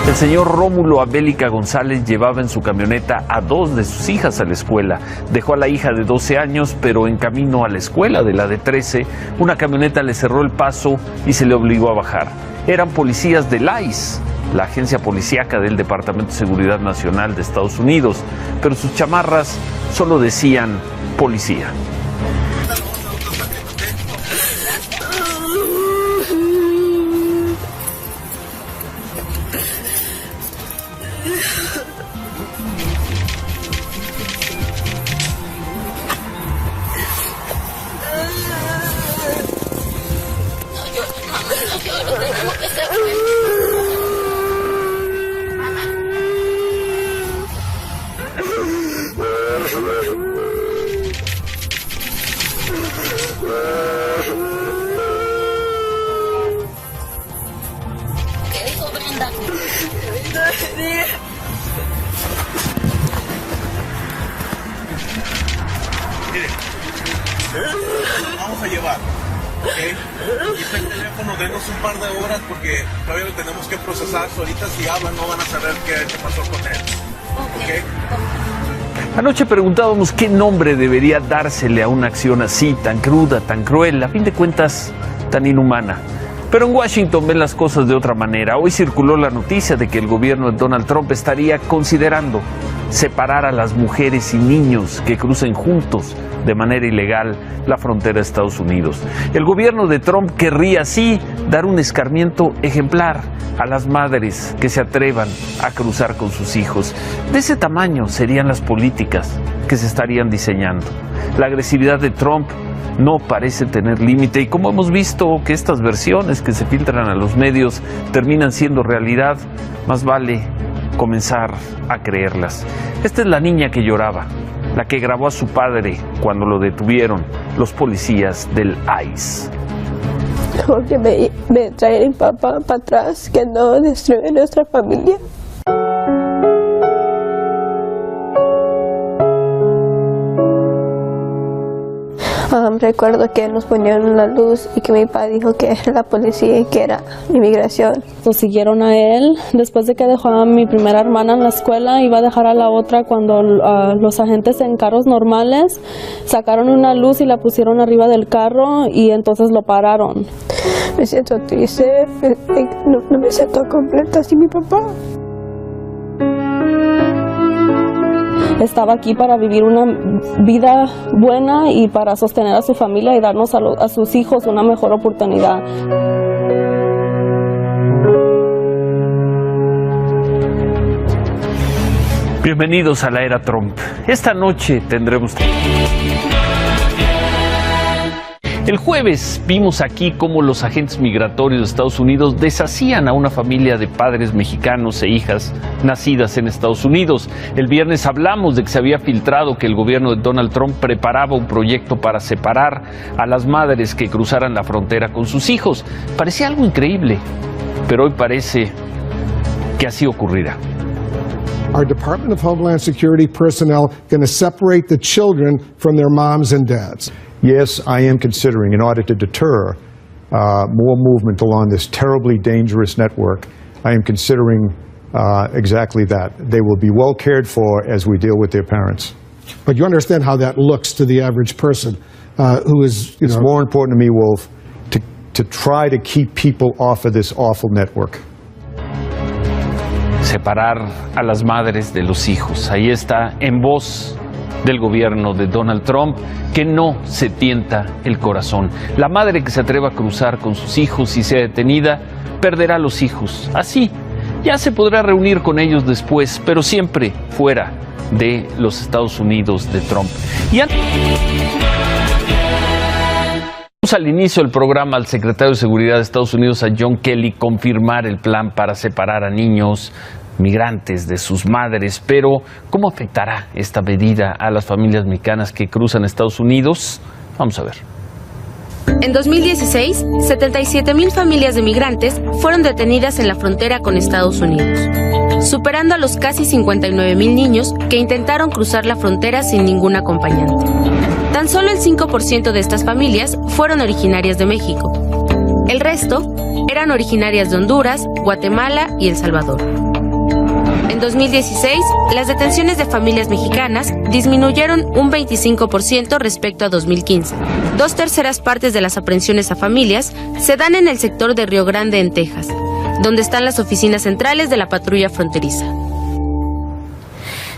El señor Rómulo Abélica González llevaba en su camioneta a 2 de sus hijas a la escuela. Dejó a la hija de 12 años, pero en camino a la escuela de la de 13, una camioneta le cerró el paso y se le obligó a bajar. Eran policías del ICE, la agencia policíaca del Departamento de Seguridad Nacional de Estados Unidos, pero sus chamarras solo decían policía. Vamos a llevar, ¿ok? Quita el teléfono, denos un par de horas porque todavía lo tenemos que procesar. Ahorita si hablan no van a saber qué pasó con él, ¿ok? Anoche preguntábamos qué nombre debería dársele a una acción así, tan cruda, tan cruel, a fin de cuentas tan inhumana. Pero en Washington ven las cosas de otra manera. Hoy circuló la noticia de que el gobierno de Donald Trump estaría considerando separar a las mujeres y niños que crucen juntos de manera ilegal la frontera de Estados Unidos. El gobierno de Trump querría así dar un escarmiento ejemplar a las madres que se atrevan a cruzar con sus hijos. De ese tamaño serían las políticas que se estarían diseñando. La agresividad de Trump no parece tener límite y como hemos visto que estas versiones que se filtran a los medios terminan siendo realidad, más vale comenzar a creerlas. Esta es la niña que lloraba, la que grabó a su padre cuando lo detuvieron los policías del ICE. Porque me traen papá para atrás, que no destruye nuestra familia. Recuerdo que nos ponían la luz y que mi papá dijo que era la policía y que era inmigración. Lo siguieron a él. Después de que dejó a mi primera hermana en la escuela, iba a dejar a la otra cuando los agentes en carros normales sacaron una luz y la pusieron arriba del carro y entonces lo pararon. Me siento triste, no me siento completa sin mi papá. Estaba aquí para vivir una vida buena y para sostener a su familia y darnos a sus hijos una mejor oportunidad. Bienvenidos a la era Trump. Esta noche tendremos... El jueves vimos aquí cómo los agentes migratorios de Estados Unidos deshacían a una familia de padres mexicanos e hijas nacidas en Estados Unidos. El viernes hablamos de que se había filtrado que el gobierno de Donald Trump preparaba un proyecto para separar a las madres que cruzaran la frontera con sus hijos. Parecía algo increíble, pero hoy parece que así ocurrirá. Our Department of Homeland Security personnel going to separate the children from their moms and dads. Yes, I am considering, in order to deter more movement along this terribly dangerous network, I am considering exactly that. They will be well cared for as we deal with their parents. But you understand how that looks to the average person who is, It's more important to me, Wolf, to try to keep people off of this awful network. Separar a las madres de los hijos. Ahí está, en voz del gobierno de Donald Trump, que no se tienta el corazón. La madre que se atreva a cruzar con sus hijos y sea detenida, perderá a los hijos. Así, ya se podrá reunir con ellos después, pero siempre fuera de los Estados Unidos de Trump. Y al inicio del programa al secretario de Seguridad de Estados Unidos, a John Kelly, confirmar el plan para separar a niños migrantes de sus madres. Pero, ¿cómo afectará esta medida a las familias mexicanas que cruzan Estados Unidos? Vamos a ver. En 2016, 77,000 familias de migrantes fueron detenidas en la frontera con Estados Unidos, superando a los casi 59,000 niños que intentaron cruzar la frontera sin ningún acompañante. Tan solo el 5% de estas familias fueron originarias de México. El resto eran originarias de Honduras, Guatemala y El Salvador. En 2016, las detenciones de familias mexicanas disminuyeron un 25% respecto a 2015. 2/3 partes de las aprehensiones a familias se dan en el sector de Río Grande, en Texas, donde están las oficinas centrales de la patrulla fronteriza.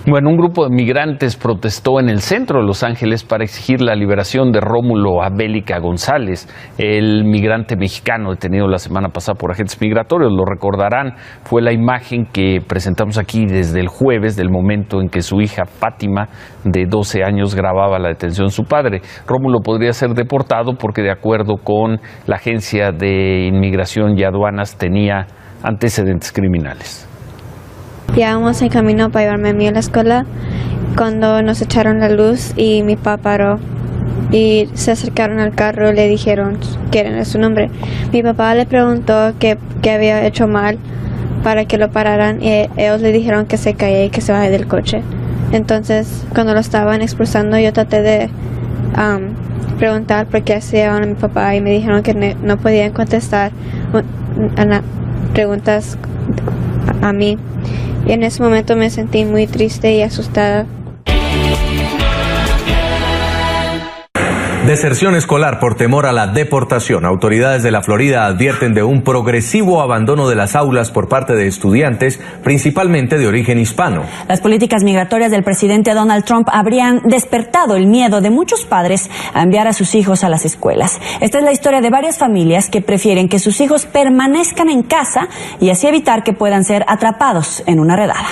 Bueno, un grupo de migrantes protestó en el centro de Los Ángeles para exigir la liberación de Rómulo Abélica González, el migrante mexicano detenido la semana pasada por agentes migratorios. Lo recordarán, fue la imagen que presentamos aquí desde el jueves, del momento en que su hija Fátima, de 12 años, grababa la detención de su padre. Rómulo podría ser deportado porque, de acuerdo con la Agencia de Inmigración y Aduanas, tenía antecedentes criminales. Íbamos en camino para llevarme a mí a la escuela cuando nos echaron la luz y mi papá paró y se acercaron al carro y le dijeron quién era su nombre. Mi papá le preguntó qué había hecho mal para que lo pararan y ellos le dijeron que se cayera y que se bajara del coche. Entonces, cuando lo estaban expulsando, yo traté de preguntar por qué hacían a mi papá y me dijeron que no podían contestar preguntas a mí. Y en ese momento me sentí muy triste y asustada. Deserción escolar por temor a la deportación. Autoridades de la Florida advierten de un progresivo abandono de las aulas por parte de estudiantes, principalmente de origen hispano. Las políticas migratorias del presidente Donald Trump habrían despertado el miedo de muchos padres a enviar a sus hijos a las escuelas. Esta es la historia de varias familias que prefieren que sus hijos permanezcan en casa y así evitar que puedan ser atrapados en una redada.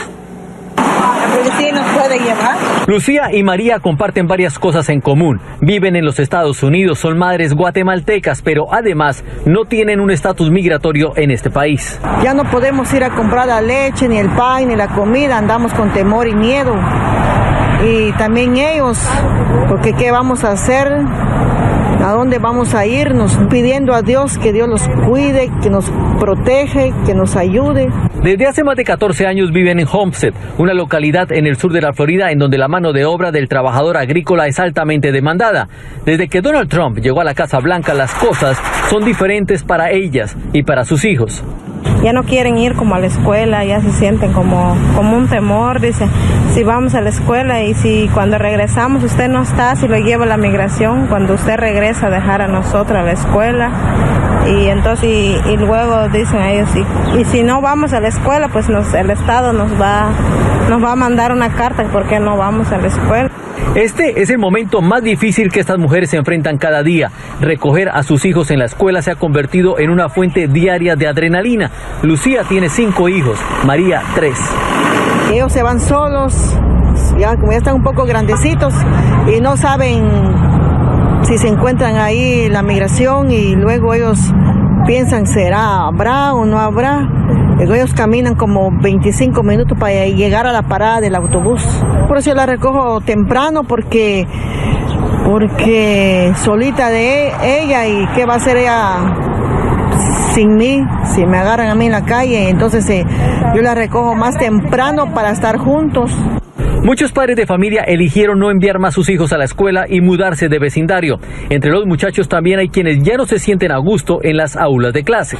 ¿Nos puede llevar? Lucía y María comparten varias cosas en común. Viven en los Estados Unidos, son madres guatemaltecas, pero además no tienen un estatus migratorio en este país. Ya no podemos ir a comprar la leche, ni el pan, ni la comida, andamos con temor y miedo. Y también ellos, porque ¿qué vamos a hacer? ¿A dónde vamos a irnos? Pidiendo a Dios que Dios los cuide, que nos protege, que nos ayude. Desde hace más de 14 años viven en Homestead, una localidad en el sur de la Florida en donde la mano de obra del trabajador agrícola es altamente demandada. Desde que Donald Trump llegó a la Casa Blanca, las cosas son diferentes para ellas y para sus hijos. Ya no quieren ir como a la escuela, ya se sienten como un temor, dicen, si vamos a la escuela y si cuando regresamos usted no está, si lo lleva la migración, cuando usted regresa a dejar a nosotros a la escuela, y entonces y luego dicen a ellos, y si no vamos a la escuela, pues el Estado nos va a mandar una carta porque no vamos a la escuela. Este es el momento más difícil que estas mujeres se enfrentan cada día. Recoger a sus hijos en la escuela se ha convertido en una fuente diaria de adrenalina. Lucía tiene 5 hijos, María 3. Ellos se van solos, como ya están un poco grandecitos y no saben si se encuentran ahí la migración, y luego ellos piensan, habrá o no habrá. Luego ellos caminan como 25 minutos para llegar a la parada del autobús. Por eso yo la recojo temprano porque solita de ella, y qué va a hacer ella sin mí, si me agarran a mí en la calle. Entonces yo la recojo más temprano para estar juntos. Muchos padres de familia eligieron no enviar más sus hijos a la escuela y mudarse de vecindario. Entre los muchachos también hay quienes ya no se sienten a gusto en las aulas de clase.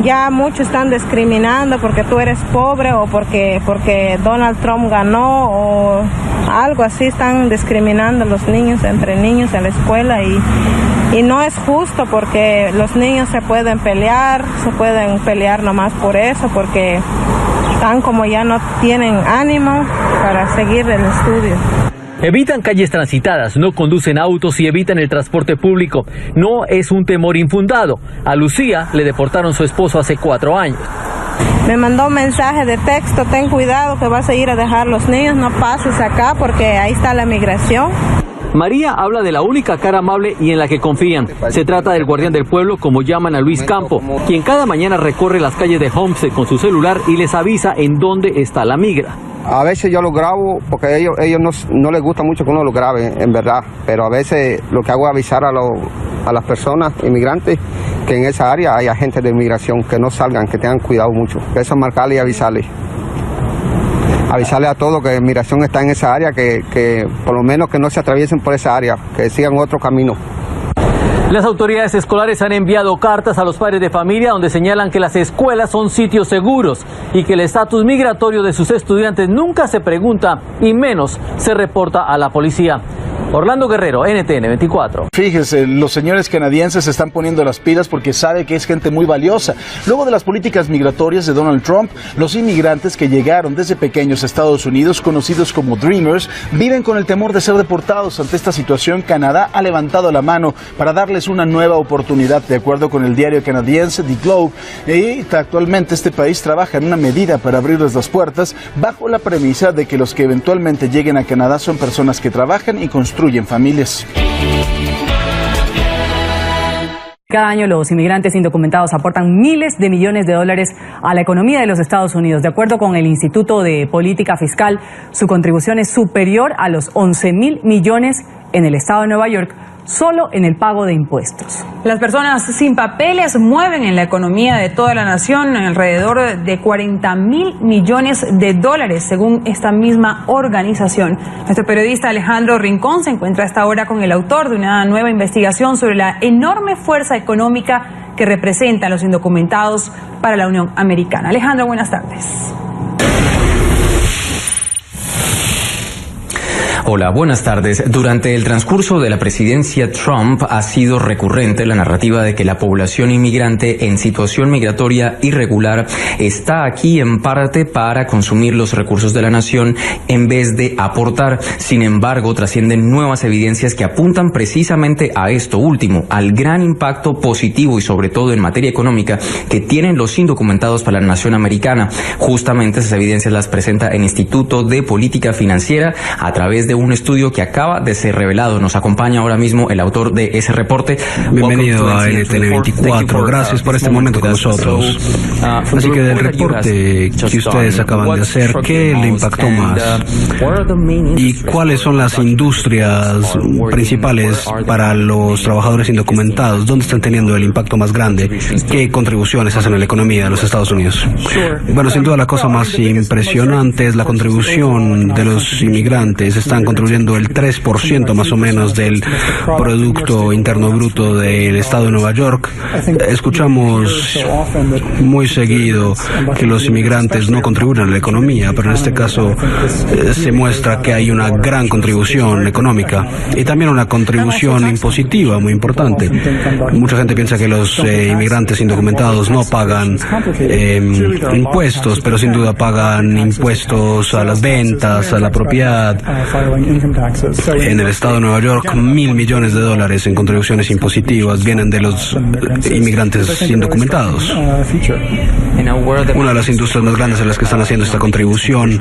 Ya muchos están discriminando porque tú eres pobre o porque Donald Trump ganó o algo así. Están discriminando a los niños, entre niños en la escuela, y no es justo porque los niños se pueden pelear nomás por eso, porque están como ya no tienen ánimo para seguir el estudio. Evitan calles transitadas, no conducen autos y evitan el transporte público. No es un temor infundado. A Lucía le deportaron su esposo hace 4 años. Me mandó un mensaje de texto: ten cuidado que vas a ir a dejar los niños, no pases acá porque ahí está la migración. María habla de la única cara amable y en la que confían. Se trata del guardián del pueblo, como llaman a Luis Campo, quien cada mañana recorre las calles de Homestead con su celular y les avisa en dónde está la migra. A veces yo lo grabo porque a ellos no les gusta mucho que uno lo grabe, en verdad, pero a veces lo que hago es avisar a las personas inmigrantes que en esa área hay agentes de inmigración, que no salgan, que tengan cuidado mucho. Eso es marcarle y avisarle a todos que inmigración está en esa área, que por lo menos que no se atraviesen por esa área, que sigan otro camino. Las autoridades escolares han enviado cartas a los padres de familia donde señalan que las escuelas son sitios seguros y que el estatus migratorio de sus estudiantes nunca se pregunta y menos se reporta a la policía. Orlando Guerrero, NTN 24. Fíjese, los señores canadienses se están poniendo las pilas porque sabe que es gente muy valiosa. Luego de las políticas migratorias de Donald Trump, los inmigrantes que llegaron desde pequeños a Estados Unidos, conocidos como Dreamers, viven con el temor de ser deportados. Ante esta situación, Canadá ha levantado la mano para darles una nueva oportunidad. De acuerdo con el diario canadiense The Globe, actualmente este país trabaja en una medida para abrirles las puertas bajo la premisa de que los que eventualmente lleguen a Canadá son personas que trabajan y construyen familias. Cada año los inmigrantes indocumentados aportan miles de millones de dólares a la economía de los Estados Unidos. De acuerdo con el Instituto de Política Fiscal, su contribución es superior a los 11.000 millones en el estado de Nueva York, solo en el pago de impuestos. Las personas sin papeles mueven en la economía de toda la nación alrededor de 40.000 millones de dólares, según esta misma organización. Nuestro periodista Alejandro Rincón se encuentra a esta hora con el autor de una nueva investigación sobre la enorme fuerza económica que representan los indocumentados para la Unión Americana. Alejandro, buenas tardes. Hola, buenas tardes. Durante el transcurso de la presidencia Trump ha sido recurrente la narrativa de que la población inmigrante en situación migratoria irregular está aquí en parte para consumir los recursos de la nación en vez de aportar. Sin embargo, trascienden nuevas evidencias que apuntan precisamente a esto último, al gran impacto positivo y sobre todo en materia económica que tienen los indocumentados para la nación americana. Justamente esas evidencias las presenta el Instituto de Política Financiera a través de un estudio que acaba de ser revelado. Nos acompaña ahora mismo el autor de ese reporte. Bienvenido a NTN 24. Gracias por este momento con nosotros. Así que del reporte que ustedes acaban de hacer, ¿qué le impactó más? ¿Y cuáles son las industrias principales para los trabajadores indocumentados? ¿Dónde están teniendo el impacto más grande? ¿Qué contribuciones hacen a la economía de los Estados Unidos? Bueno, sin duda la cosa más impresionante es la contribución de los inmigrantes. Están contribuyendo el 3% más o menos del Producto Interno Bruto del Estado de Nueva York. Escuchamos muy seguido que los inmigrantes no contribuyen a la economía, pero en este caso se muestra que hay una gran contribución económica y también una contribución impositiva muy importante. Mucha gente piensa que los inmigrantes indocumentados no pagan impuestos, pero sin duda pagan impuestos a las ventas, a la propiedad. En el estado de Nueva York, $1.000 millones en contribuciones impositivas vienen de los inmigrantes indocumentados. Una de las industrias más grandes en las que están haciendo esta contribución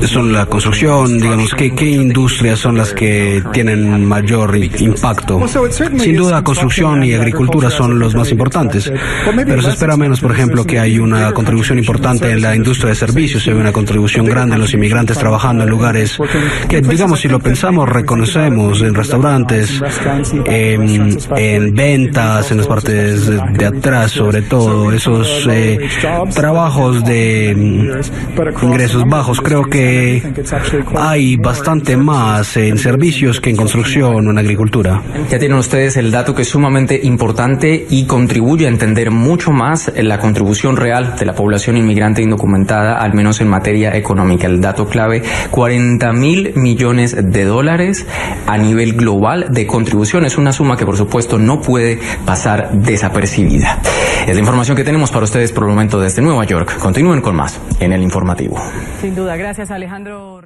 son la construcción. Digamos, ¿qué industrias son las que tienen mayor impacto? Sin duda, construcción y agricultura son los más importantes, pero se espera menos, por ejemplo, que hay una contribución importante en la industria de servicios. Hay una contribución grande en los inmigrantes trabajando en lugares que, digamos, si lo pensamos, reconocemos, en restaurantes, en ventas, en las partes de atrás, sobre todo, esos trabajos de ingresos bajos. Creo que hay bastante más en servicios que en construcción o en agricultura. Ya tienen ustedes el dato que es sumamente importante y contribuye a entender mucho más la contribución real de la población inmigrante indocumentada, al menos en materia económica. El dato clave, $40.000 millones a nivel global de contribución. Es una suma que por supuesto no puede pasar desapercibida. Es la información que tenemos para ustedes por el momento desde Nueva York. Continúen con más en el informativo. Sin duda, gracias Alejandro.